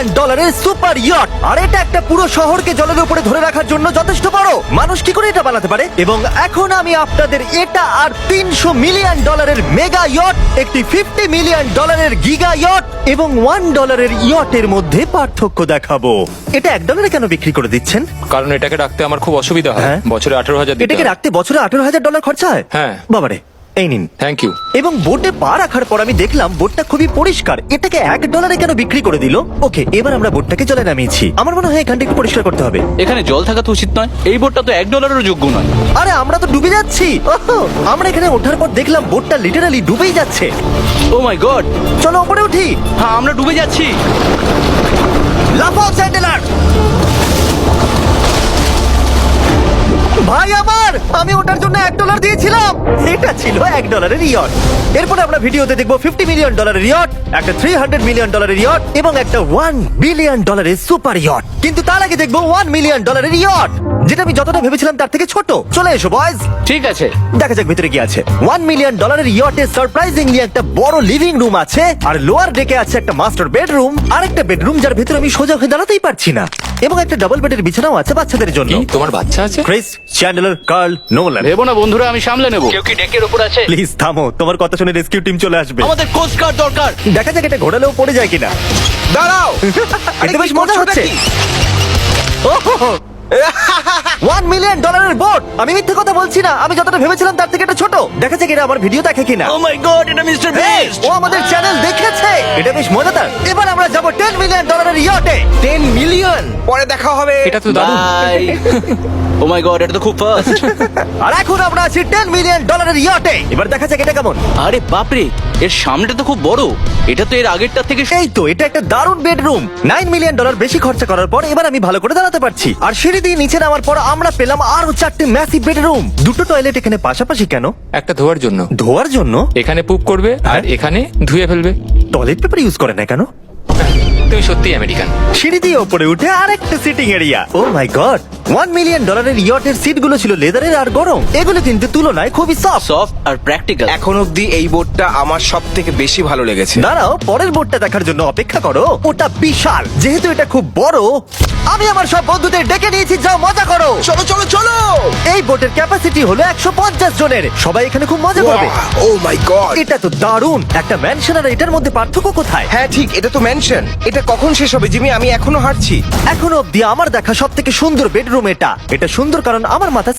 Million ডলারের super yacht, আর এটা একটা পুরো শহরকে জলের উপরে ধরে রাখার জন্য যথেষ্ট বড়। মানুষ কি করে এটা বানাতে পারে? এবং এখন আমি আপনাদের এটা আর 300 মিলিয়ন ডলারের মেগা ইয়ট, একটি 50 মিলিয়ন ডলারের গিগা ইয়ট এবং $1 ইয়টের মধ্যে পার্থক্য দেখাবো। এটা $1 কেন বিক্রি করে দিচ্ছেন? কারণ এটাকে রাখতে আমার খুব অসুবিধা হয়। হ্যাঁ। বছরে 18,000 দিতে এটাকে হয়। রাখতে বছরে $18,000 খরচা হয়? হ্যাঁ। বাবারে, এই নিন। Thank you. এবং বোটে পা রাখার পর আমি দেখলাম বোটটা খুবই পরিষ্কার। এটাকে $1 কেন বিক্রি করে দিল? ওকে, এবার আমরা বোটটাকে জলে নামিয়েছি। আমার মনে হয় এখানটা একটু পরিষ্কার করতে হবে। এখানে জল থাকা তো উচিত নয়। এই বোটটা তো $1 যোগ্য নয়। আরে আমরা তো ডুবে যাচ্ছি। ওহো, আমরা এখানে ওঠার পর দেখলাম বোটটা লিটারালি ডুবেই যাচ্ছে। ও মাই গড, চলো উপরে উঠি। হ্যাঁ আমরা ডুবে যাচ্ছি। লাফাও স্যান্ডেলার। ভাই আমার, আমি ওটার জন্য $1 দিয়েছিলাম। এটা ছিল $1 ইয়ট। এরপরে আমরা ভিডিওতে দেখবো $50 মিলিয়ন ইয়ট, একটা $300 মিলিয়ন ইয়ট এবং একটা $1 বিলিয়ন সুপার ইয়ট। কিন্তু তার আগে দেখবো $1 মিলিয়ন ইয়ট, যেটা আমি যতটা ভেবেছিলাম তার থেকে ছোট। চলে এসো বয়স, ঠিক আছে, দেখা যাক ভিতরে কি আছে। $1 মিলিয়ন ইয়টে সারপ্রাইজিংলি একটা বড় লিভিং রুম আছে, আর লোয়ার ডেকে আছে একটা মাস্টার বেডরুম, আর একটা বেডরুম যার ভিতরে আমি সোজা হয়ে দাঁড়াতেই পারছি না, এবং একটা ডাবল বেডের বিছানাও আছে বাচ্চাদের জন্য। কি তোমার বাচ্চা আছে? ক্রিস, চ্যান্ডলার, কার্ল, নোলান, ভেবো না বন্ধুরা, আমি সামলে নেব। কেউ কি ডেকের উপর আছে? প্লিজ থামো, তোমার কথা শুনে রেস্কিউ টিম চলে আসবে। আমাদের কোস্ট গার্ড দরকার। দেখা যাক এটা ঘোরালেও পড়ে যায় কিনা। দাঁড়াও। এটা বেশ মজা হচ্ছে। $1 মিলিয়ন বোট। আমি মিথ্যে কথা বলছি না, আমি যতটা ভেবেছিলাম তার থেকে এটা ছোট। দেখা যাক এটা আমার ভিডিও দেখে কিনা। ও মাই গড, এটা মিস্টার Hey, বিস্ট। ও আমাদের চ্যানেল দেখেছে। এটা বেশ মজাদার। এবার আমরা যাব $10 মিলিয়ন ইয়টে। 10 মিলিয়ন পরে দেখা হবে। এটা তো দারুণ। বাই। ও মাই গড, এটা তো খুব ফাস্ট। আর এখন আমরা আছি $10 মিলিয়ন ইয়টে। এবার দেখা যাক এটা কেমন। আরে বাপরে, এর সামনেটা তো খুব বড়। এটা তো এর আগেরটা থেকে এই তো, এটা একটা দারুণ বেডরুম। $9 মিলিয়ন বেশি খরচা করার পর এবার আমি ভালো করে দাঁড়াতে পারছি। আর সিঁড়ি দিয়ে নিচে নামার পর আমরা পেলাম আরো 4টে ম্যাসিভ বেডরুম। দুটো টয়লেট এখানে পাশাপাশি কেন? একটা ধোয়ার জন্য। ধোয়ার জন্য? এখানে পুপ করবে আর হ্যাঁ। এখানে ধুয়ে ফেলবে। টয়লেট পেপার ইউজ করে না কেন? তুমি সত্যি আমেরিকান। সিঁড়ি দিয়ে উপরে উঠে আরেকটা সিটিং এরিয়া। ও মাই গড, $1 মিলিয়ন ইয়টের সিটগুলো ছিল লেদারের আর গরম। এগুলো কিন্তু তুলনায় খুবই সফট। সফট আর প্র্যাকটিক্যাল। এখন অবধি এই বোটটা আমার সব থেকে বেশি ভালো লেগেছে। দাঁড়াও, পরের বোর্ডটা দেখার জন্য অপেক্ষা করো। ওটা বিশাল। যেহেতু এটা খুব বড়, আমি আমার সব বন্ধুদের ডেকে নিয়েছি, যাও মজা করো। চলো চলো চলো। এই বোটের ক্যাপাসিটি হলো 150 জনের। সবাই এখানে খুব মজা করবে। ও মাই গড। এটা তো দারুণ। একটা ম্যানশন আর এটার মধ্যে পার্থক্য কোথায়? হ্যাঁ ঠিক, এটা তো ম্যানশন। এটা কখন শেষ হবে জিমি? আমি এখনো হাঁটছি। এখনো অব্দি আমার দেখা সব থেকে সুন্দর বেডরুম এটা। এটা সুন্দর কারণ আমার মাথা